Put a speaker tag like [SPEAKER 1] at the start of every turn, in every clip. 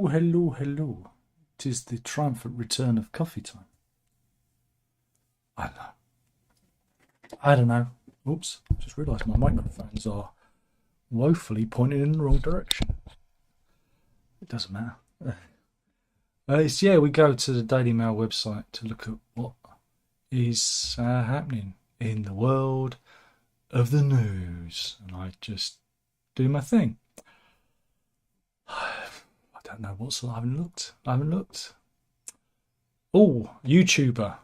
[SPEAKER 1] hello, hello. 'Tis the triumphant return of coffee time. I don't know. Oops, I just realised my microphones are woefully pointed in the wrong direction. It doesn't matter. We go to the Daily Mail website to look at what is happening in the world of the news, and I just do my thing. I don't know what's. I haven't looked. Oh, YouTuber.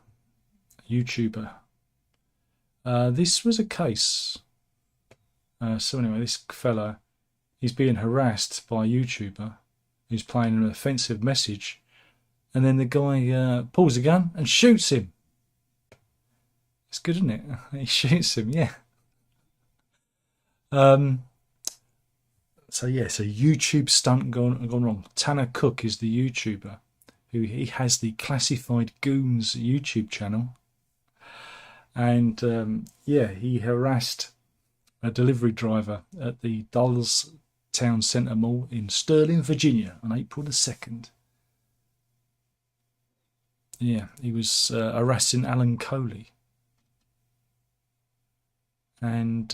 [SPEAKER 1] This was a case. So anyway, this fella, he's being harassed by a YouTuber who's playing an offensive message, and then the guy pulls a gun and shoots him. It's good, isn't it? He shoots him, yeah. So YouTube stunt gone wrong. Tanner Cook is the YouTuber he has the Classified Goons YouTube channel, and he harassed a delivery driver at the Dulles Town Centre Mall in Sterling, Virginia on April the 2nd. Yeah, he was harassing Alan Crawly. And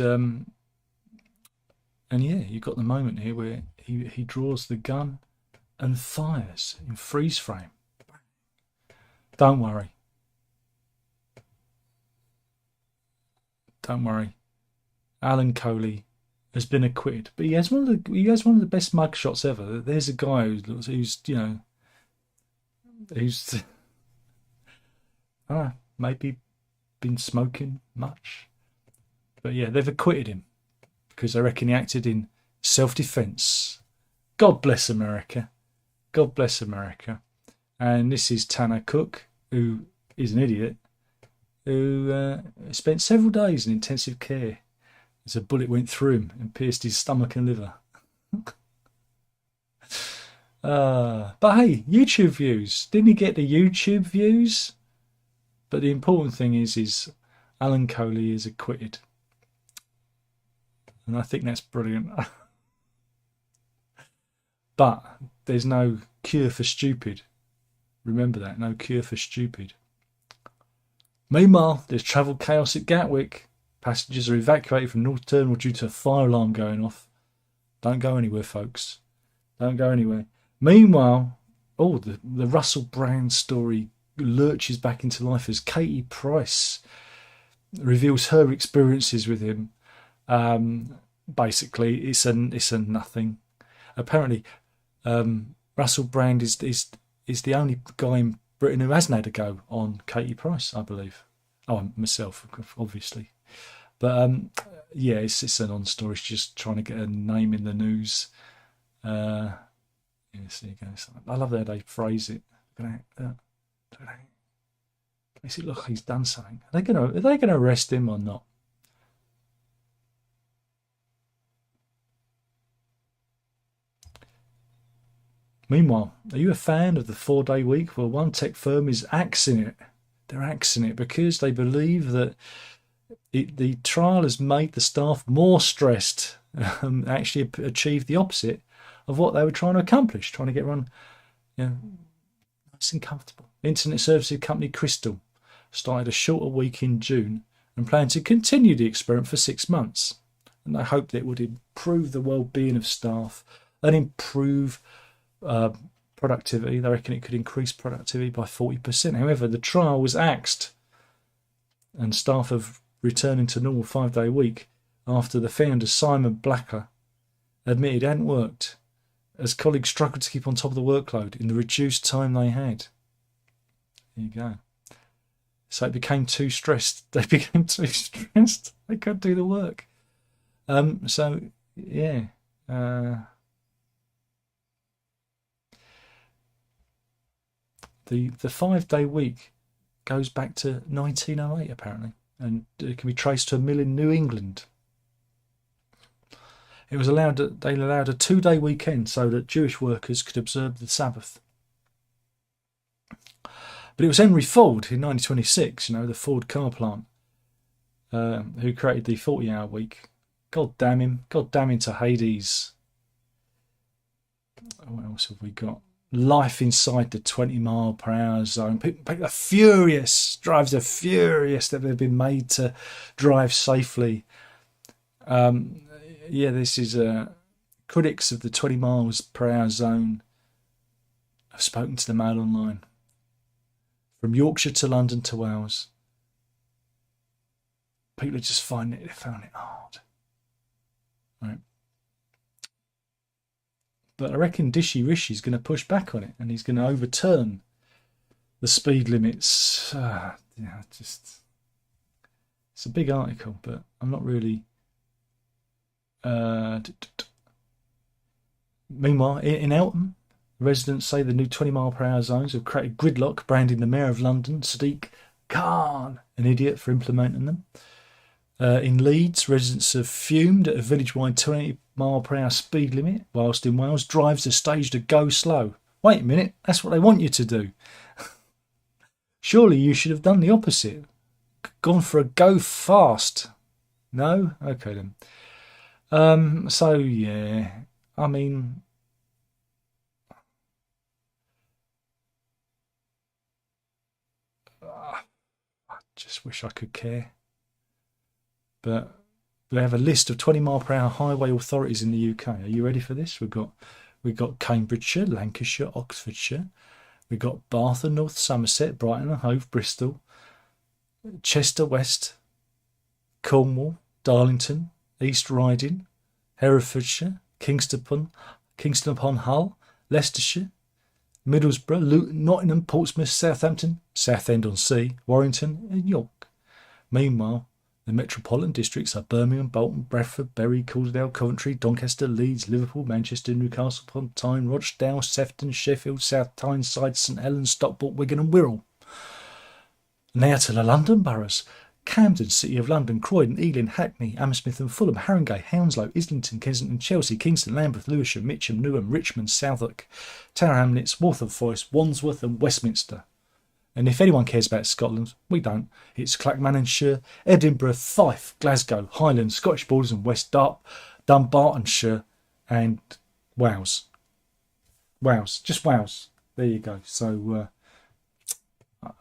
[SPEAKER 1] you've got the moment here where he draws the gun and fires in freeze frame. Don't worry. Alan Crawly has been acquitted, but he has one of the best mugshots ever. There's a guy who's maybe been smoking much, but yeah, they've acquitted him because they reckon he acted in self-defense. God bless America. God bless America. And this is Tanner Cook, who is an idiot, who spent several days in intensive care as a bullet went through him and pierced his stomach and liver. But hey, YouTube views. Didn't he get the YouTube views? But the important thing is Alan Crawly is acquitted. And I think that's brilliant. But there's no cure for stupid. Remember that, no cure for stupid. Meanwhile, there's travel chaos at Gatwick. Passengers are evacuated from North Terminal due to a fire alarm going off. Don't go anywhere, folks. Don't go anywhere. Meanwhile, the Russell Brand story lurches back into life as Katie Price reveals her experiences with him. Basically, it's a nothing. Apparently, Russell Brand is the only guy in Britain who hasn't had a go on Katie Price, I believe. Oh, myself, obviously. But it's a non-story. It's just trying to get a name in the news. Yes, there you go. I love how they phrase it. Makes it look like he's done something. Are they gonna arrest him or not? Meanwhile, are you a fan of the 4-day week? Well, one tech firm is axing it. They're axing it because they believe that the trial has made the staff more stressed, actually achieved the opposite of what they were trying to accomplish, trying to get everyone nice and comfortable. Internet services company Crystal started a shorter week in June and plan to continue the experiment for 6 months. And they hoped that it would improve the well-being of staff and improve productivity. They reckon it could increase productivity by 40%. However, the trial was axed and staff have returning to normal 5-day week after the founder Simon Blacker admitted it hadn't worked as colleagues struggled to keep on top of the workload in the reduced time they had. There you go. So it became too stressed. They became too stressed. They couldn't do the work. The 5-day week goes back to 1908 apparently, and it can be traced to a mill in New England. They allowed a 2-day weekend so that Jewish workers could observe the Sabbath. But it was Henry Ford in 1926, the Ford car plant, who created the 40-hour week. God damn him. God damn him to Hades. What else have we got? life inside the 20-mile-per-hour zone. People are furious. Drivers are furious that they've been made to drive safely. Yeah, this is critics of the 20 miles per hour zone have spoken to the Mail Online. From Yorkshire to London to Wales, people are just found it hard. Right. But I reckon Dishy Rishi's going to push back on it, and he's going to overturn the speed limits. Yeah, it's a big article, but I'm not really. Meanwhile, in Eltham, residents say the new 20-mile-per-hour zones have created gridlock, branding the Mayor of London, Sadiq Khan, an idiot for implementing them. In Leeds, residents have fumed at a village-wide 20-mile-per-hour speed limit, whilst in Wales, drivers are staged to go slow. Wait a minute, that's what they want you to do. Surely you should have done the opposite. Gone for a go fast. No? Okay then. So, yeah, I mean... I just wish I could care. But we have a list of 20-mile-per-hour highway authorities in the UK. Are you ready for this? We've got Cambridgeshire, Lancashire, Oxfordshire. We've got Bath and North Somerset, Brighton and Hove, Bristol, Chester West, Cornwall, Darlington, East Riding, Herefordshire, Kingston upon Hull, Leicestershire, Middlesbrough, Luton, Nottingham, Portsmouth, Southampton, Southend-on-Sea, Warrington and York. Meanwhile, the metropolitan districts are Birmingham, Bolton, Bradford, Bury, Calderdale, Coventry, Doncaster, Leeds, Liverpool, Manchester, Newcastle upon Tyne, Rochdale, Sefton, Sheffield, South Tyneside, St Helens, Stockport, Wigan and Wirral. Now to the London boroughs. Camden, City of London, Croydon, Ealing, Hackney, Hammersmith and Fulham, Haringey, Hounslow, Islington, Kensington, Chelsea, Kingston, Lambeth, Lewisham, Mitcham, Newham, Richmond, Southwark, Tower Hamlets, Waltham Forest, Wandsworth and Westminster. And if anyone cares about Scotland, we don't. It's Clackmannanshire, Edinburgh, Fife, Glasgow, Highlands, Scottish Borders and West Dunbartonshire and Wales. Just Wales. There you go. So,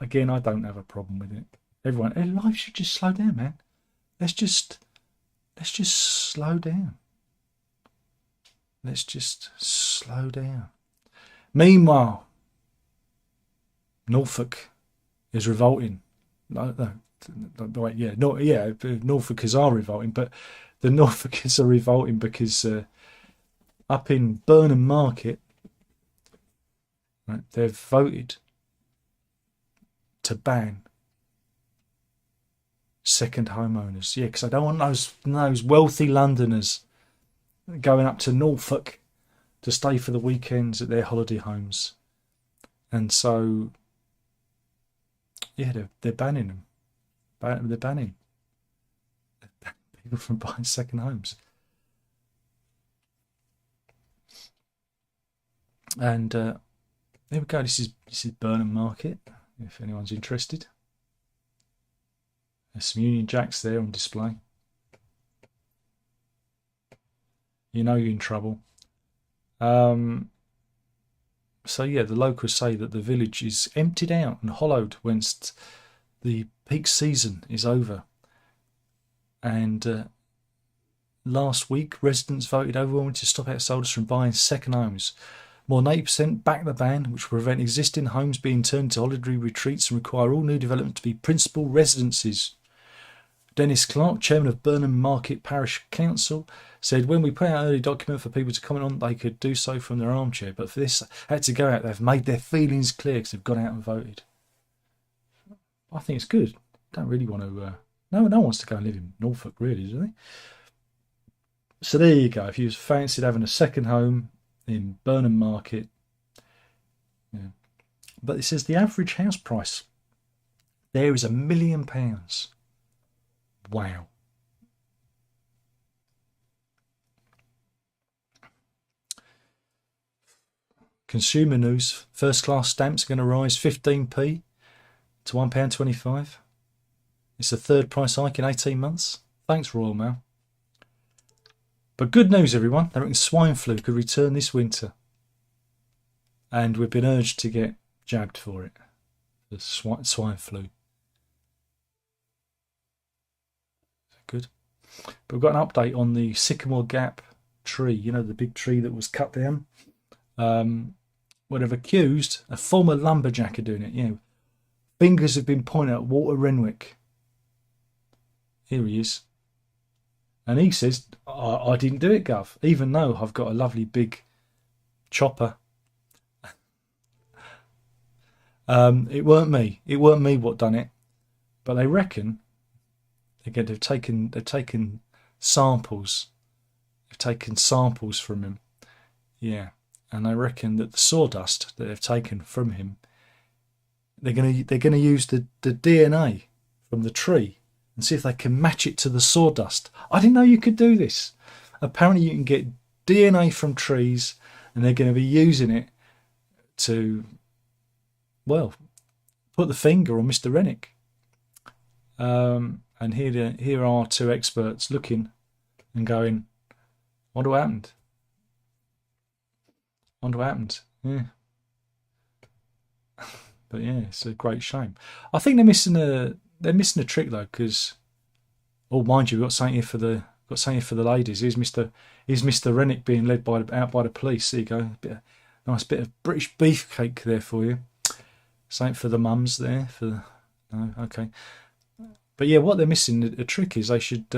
[SPEAKER 1] again, I don't have a problem with it. Everyone, life should just slow down, man. Let's just slow down. Let's just slow down. Meanwhile, Norfolk is revolting. Norfolkers are revolting, but the Norfolkers are revolting because up in Burnham Market, right, they've voted to ban second homeowners. Yeah, because I don't want those wealthy Londoners going up to Norfolk to stay for the weekends at their holiday homes. And so, yeah, they're banning them. They're banning people from buying second homes. And there we go. This is Burnham Market, if anyone's interested. There's some Union Jacks there on display. You know you're in trouble. So yeah, the locals say that the village is emptied out and hollowed once the peak season is over. And last week, residents voted overwhelmingly to stop outsiders from buying second homes. More than 80% back the ban, which will prevent existing homes being turned into holiday retreats and require all new development to be principal residences. Dennis Clark, chairman of Burnham Market Parish Council, said, when we put out an early document for people to comment on, they could do so from their armchair. But for this, had to go out. They've made their feelings clear because they've gone out and voted. I think it's good. Don't really want to... no one wants to go and live in Norfolk, really, do they? So there you go. If you fancied having a second home in Burnham Market. Yeah. But it says the average house price there is £1 million. Wow. Consumer news. First class stamps are going to rise 15p to £1.25. It's the third price hike in 18 months. Thanks, Royal Mail. But good news, everyone. They reckon swine flu could return this winter. and we've been urged to get jabbed for it, the swine flu. Good. But we've got an update on the Sycamore Gap tree, you know, the big tree that was cut down. Would have accused a former lumberjack of doing it. You know, fingers have been pointed at Walter Renwick. Here he is. And he says, I didn't do it, Gov, even though I've got a lovely big chopper. It weren't me. It weren't me what done it. But they reckon they've taken samples. They've taken samples from him. Yeah. And they reckon that the sawdust that they've taken from him, they're gonna use the DNA from the tree and see if they can match it to the sawdust. I didn't know you could do this. Apparently you can get DNA from trees, and they're going to be using it to, well, put the finger on Mr. Rennick. And here are two experts looking and going, wonder what happened. Wonder what happened. Yeah. But yeah, it's a great shame. I think they're missing a trick though, because, oh, mind you, we've got something here for the ladies. Here's Mr. Rennick being led out by the police. There you go, nice bit of British beefcake there for you. Something for the mums there. No, okay. But yeah, what they're missing, a trick is they should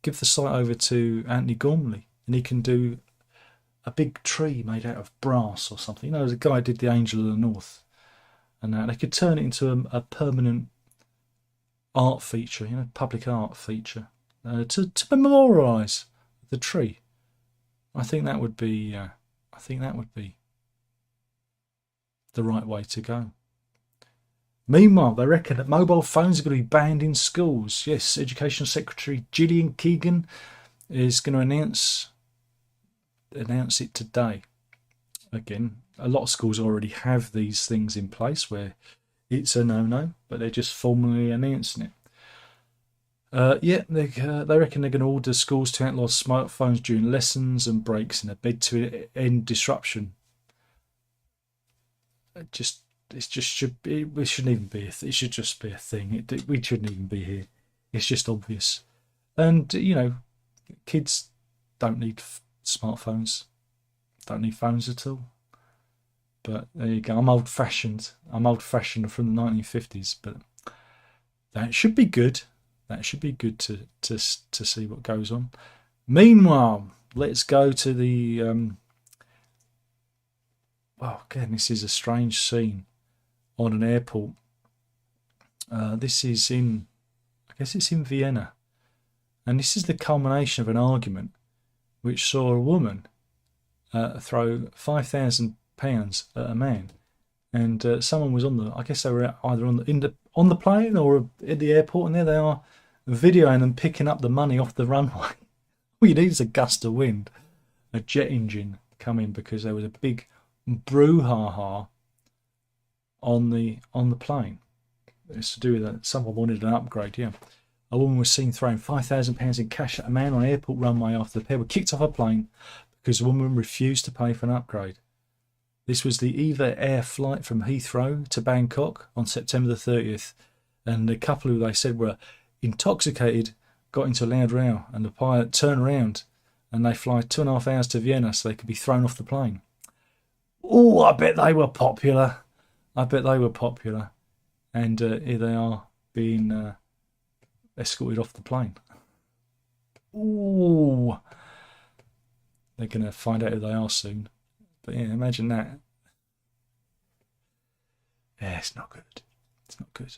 [SPEAKER 1] give the site over to Anthony Gormley, and he can do a big tree made out of brass or something. You know, the guy who did the Angel of the North, and they could turn it into a permanent art feature, you know, public art feature, to memorialise the tree. I think that would be the right way to go. Meanwhile, they reckon that mobile phones are going to be banned in schools. Yes, Education Secretary Gillian Keegan is going to announce it today. Again, a lot of schools already have these things in place where it's a no-no, but they're just formally announcing it. Yeah, they reckon they're going to order schools to outlaw smartphones during lessons and breaks in a bid to end disruption. It shouldn't even be it should just be a thing. We shouldn't even be here. It's just obvious. And you know, kids don't need smartphones, don't need phones at all. But there you go. I'm old fashioned from the 1950s, but that should be good. That should be good to see what goes on. Meanwhile, let's go to the oh again, this is a strange scene on an airport. This is I guess it's in Vienna, and this is the culmination of an argument which saw a woman throw £5,000 at a man, and someone was I guess they were either on the plane or at the airport, and there they are videoing them picking up the money off the runway. All you need is a gust of wind, a jet engine coming, because there was a big brouhaha on the plane. It's to do with that someone wanted an upgrade. Yeah, a woman was seen throwing £5,000 in cash at a man on an airport runway after the pair were kicked off a plane because the woman refused to pay for an upgrade. This was the Eva Air flight from Heathrow to Bangkok on September the 30th, and the couple who they said were intoxicated got into a loud row, and the pilot turned around and they fly 2.5 hours to Vienna so they could be thrown off the plane. Oh, I bet they were popular. And here they are being escorted off the plane. Ooh, they're going to find out who they are soon. But yeah, imagine that. Yeah, it's not good. It's not good.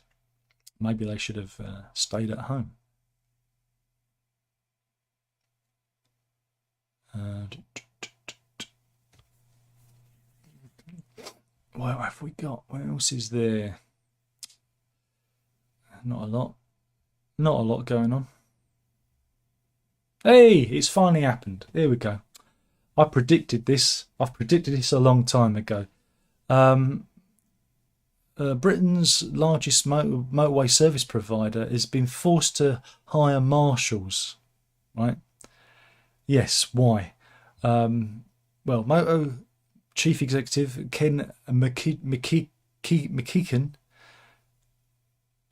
[SPEAKER 1] Maybe they should have stayed at home. What have we got? What else is there? Not a lot. Not a lot going on. Hey, it's finally happened. There we go. I predicted this. I've predicted this a long time ago. Britain's largest motorway service provider has been forced to hire Marshals. Right? Yes. Why? Well, Moto Chief Executive Ken McKeegan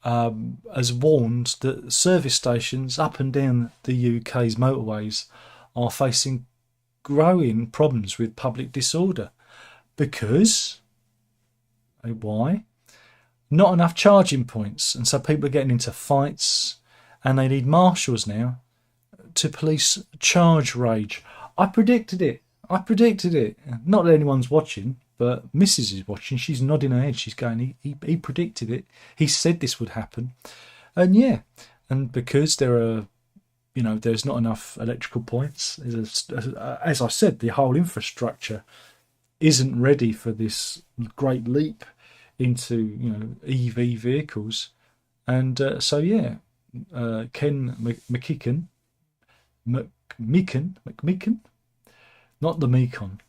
[SPEAKER 1] has warned that service stations up and down the UK's motorways are facing growing problems with public disorder because why? Not enough charging points, and so people are getting into fights, and they need marshals now to police charge rage. I predicted it. Not that anyone's watching, but Mrs. is watching. She's nodding her head. She's going, he predicted it. He said this would happen. And yeah, and because there's not enough electrical points, as I said, the whole infrastructure isn't ready for this great leap into EV vehicles. And so yeah, Ken McMeekan, not the Mekon.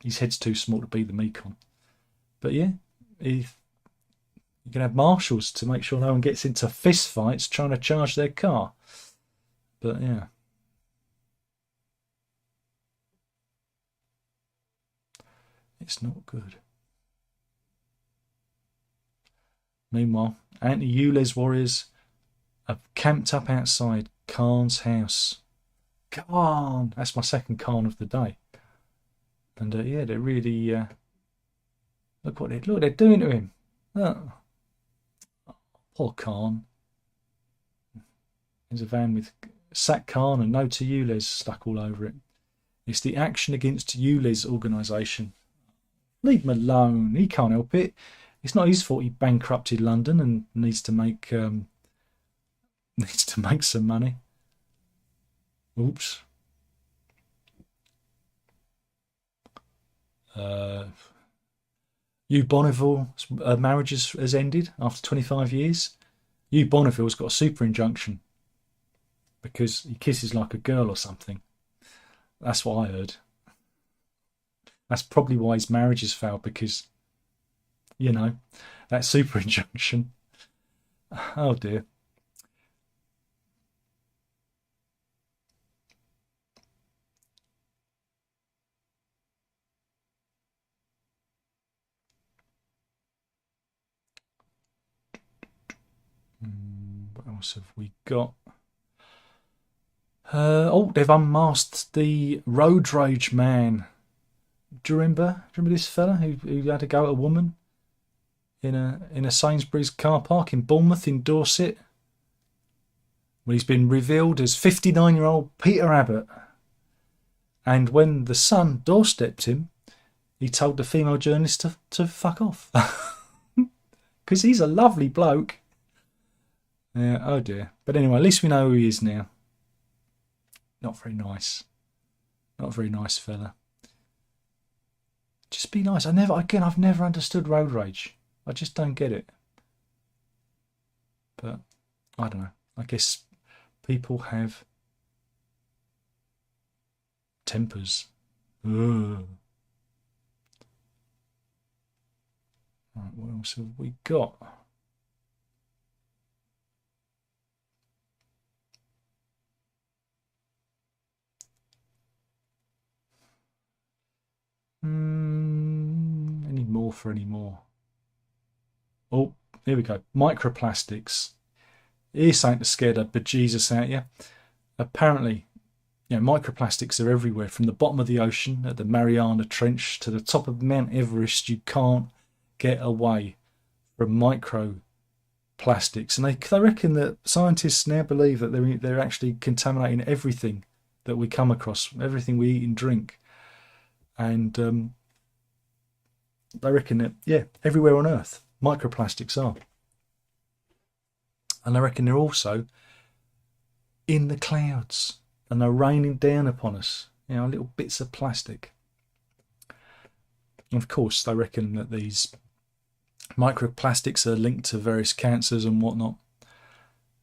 [SPEAKER 1] His head's too small to be the Mekon. But yeah, you can have marshals to make sure no one gets into fist fights trying to charge their car. But yeah. It's not good. Meanwhile, anti-ULEZ warriors have camped up outside Khan's house. Khan! That's my second Khan of the day. And yeah, they're really... look what they're doing to him. Oh, poor Khan. There's a van with Sack Khan and No to ULEZ stuck all over it. It's the Action Against ULEZ organisation. Leave him alone. He can't help it. It's not his fault he bankrupted London and needs to make some money. Oops. Hugh Bonneville's marriage has ended after 25 years. Hugh Bonneville's got a super injunction because he kisses like a girl or something. That's what I heard. That's probably why his marriage has failed, because, that super injunction. Oh dear. What else have we got? They've unmasked the road rage man. Do you remember this fella who had to go at a woman in a Sainsbury's car park in Bournemouth in Dorset? Well, he's been revealed as 59-year-old Peter Abbott. And when the Sun doorstepped him, he told the female journalist to fuck off. Because he's a lovely bloke. Yeah, oh dear. But anyway, at least we know who he is now. Not very nice. Not a very nice fella. Just be nice. I've never understood road rage. I just don't get it. But I don't know. I guess people have tempers. Ugh. Right, what else have we got? Any more for any more? Oh, here we go. Microplastics. Here's something to scare the bejesus out of you. Apparently, microplastics are everywhere, from the bottom of the ocean at the Mariana Trench to the top of Mount Everest. You can't get away from microplastics, and they reckon that scientists now believe that they're actually contaminating everything that we come across, everything we eat and drink. And they reckon that, everywhere on Earth, microplastics are. And I reckon they're also in the clouds, and they're raining down upon us, little bits of plastic. And of course, they reckon that these microplastics are linked to various cancers and whatnot,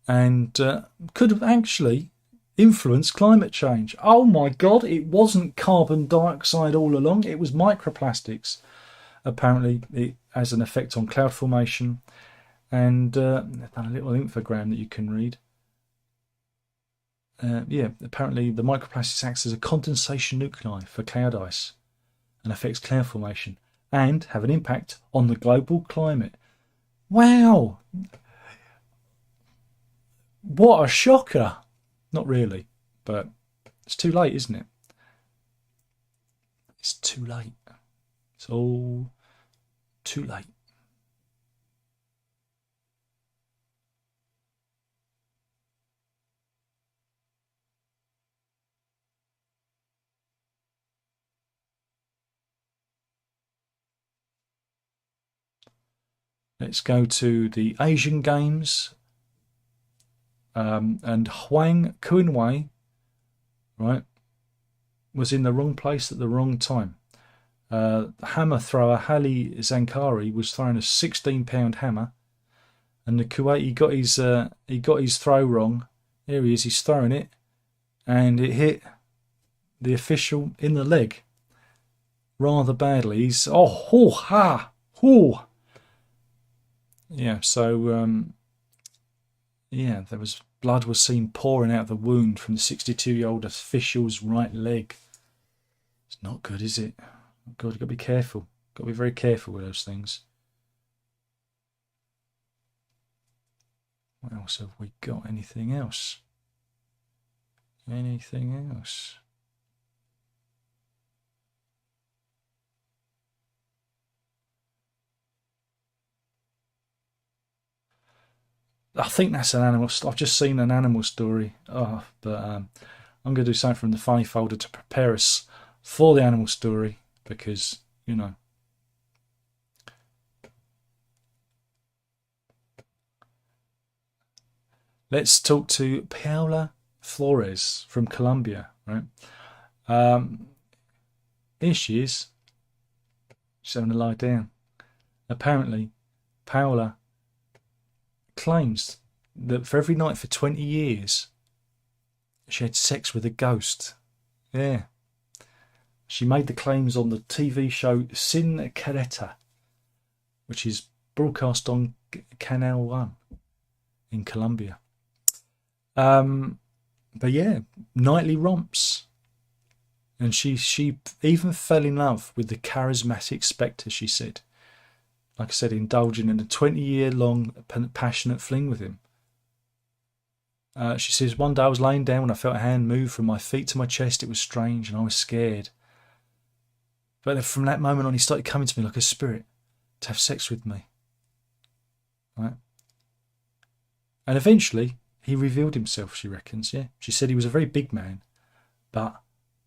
[SPEAKER 1] and could actually influence climate change. Oh my God, it wasn't carbon dioxide all along, it was microplastics. Apparently it has an effect on cloud formation, and they've done a little infogram that you can read. Apparently the microplastics acts as a condensation nuclei for cloud ice, and affects cloud formation and have an impact on the global climate. Wow! What a shocker! Not really, but it's too late, isn't it? It's too late. It's all too late. Let's go to the Asian Games. And Huang Kunwei, right, was in the wrong place at the wrong time. Hammer thrower Hali Zankari was throwing a 16-pound hammer, and the Kuwaiti got his throw wrong. Here he is, he's throwing it, and it hit the official in the leg rather badly. He's yeah. So yeah, there was blood was seen pouring out of the wound from the 62-year-old official's right leg. It's not good, is it? God, you've got to be careful. Got to be very careful with those things. What else have we got? Anything else? Anything else? I think that's an animal. I've just seen an animal story. Oh, but I'm going to do something from the funny folder to prepare us for the animal story because, you know. Let's talk to Paola Flores from Colombia, right? Here she is. She's having to lie down. Apparently, Paola claims that for every night for 20 years, she had sex with a ghost. Yeah. She made the claims on the TV show Sin Careta, which is broadcast on Canal 1 in Colombia. But yeah, nightly romps. And she even fell in love with the charismatic Spectre, she said. Like I said, indulging in a 20-year-long passionate fling with him. She says, one day I was laying down when I felt a hand move from my feet to my chest. It was strange and I was scared. But from that moment on, he started coming to me like a spirit to have sex with me. Right? And eventually, he revealed himself, she reckons, yeah. She said he was a very big man, but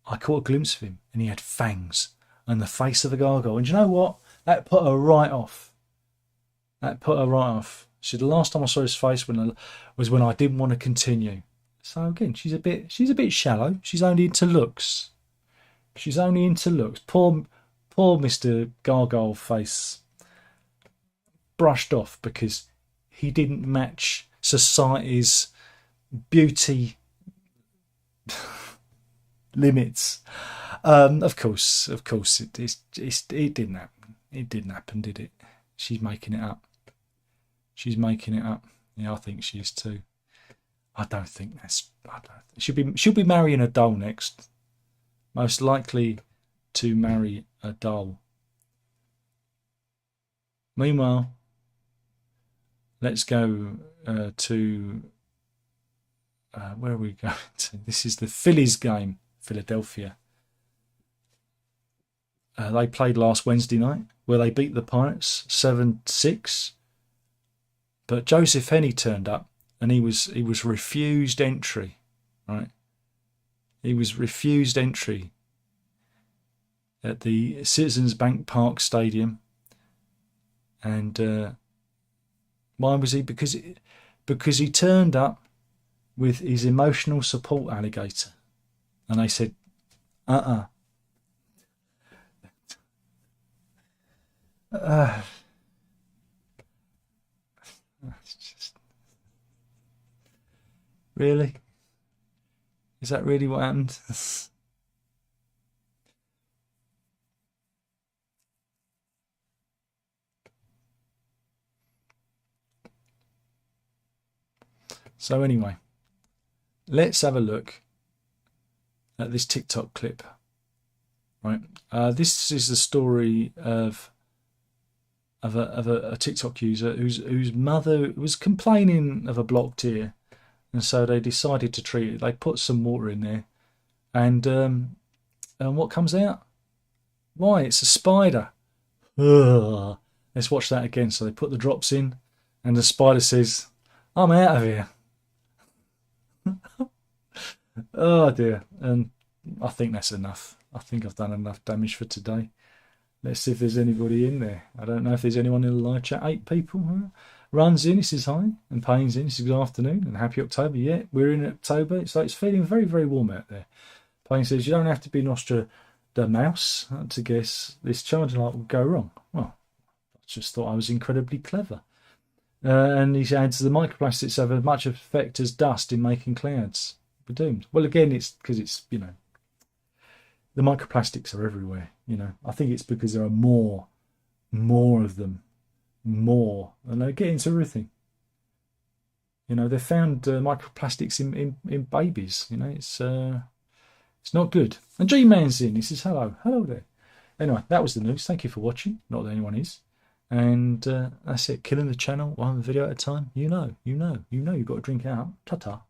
[SPEAKER 1] I caught a glimpse of him and he had fangs and the face of a gargoyle. And you know what? That put her right off. That put her right off. She said the last time I saw his face was when I didn't want to continue. So again, she's a bit shallow. She's only into looks. She's only into looks. Poor Mr. Gargoyle Face brushed off because he didn't match society's beauty limits. Of course, it didn't happen. It didn't happen, did it? She's making it up. She's making it up. Yeah, I think she is too. I don't think that's. She'll be marrying a doll next. Most likely to marry a doll. Meanwhile, let's go to where are we going to? This is the Phillies game, Philadelphia. They played last Wednesday night where they beat the Pirates 7-6. But Joseph Henney turned up and he was refused entry, right? He was refused entry at the Citizens Bank Park Stadium. And why was he? Because he turned up with his emotional support alligator. And they said, it's just, really? Is that really what happened? So anyway, let's have a look at this TikTok clip right? This is the story of a TikTok user whose mother was complaining of a blocked ear, and so they decided to treat it. They put some water in there, and what comes out? Why, it's a spider. Ugh. Let's watch that again. So they put the drops in, and the spider says, "I'm out of here." Oh dear. And I think that's enough. I think I've done enough damage for today. Let's see if there's anybody in there. I don't know if there's anyone in the live chat. 8 people. Huh? Runs in, he says hi. And Payne's in, he says good afternoon and happy October. Yeah, we're in October. So it's feeling very, very warm out there. Payne says you don't have to be Nostradamus to guess this charging light will go wrong. Well, I just thought I was incredibly clever. And he adds the microplastics have as much effect as dust in making clouds. We're doomed. Well, again, it's because it's, you know, the microplastics are everywhere. You know, I think it's because there are more of them, and they get into everything. You know, they found microplastics in babies. You know, it's not good. And G-Man's in. He says hello there. Anyway, that was the news. Thank you for watching. Not that anyone is. And that's it. Killing the channel, one video at a time. You know, you've got to drink out. Ta-ta.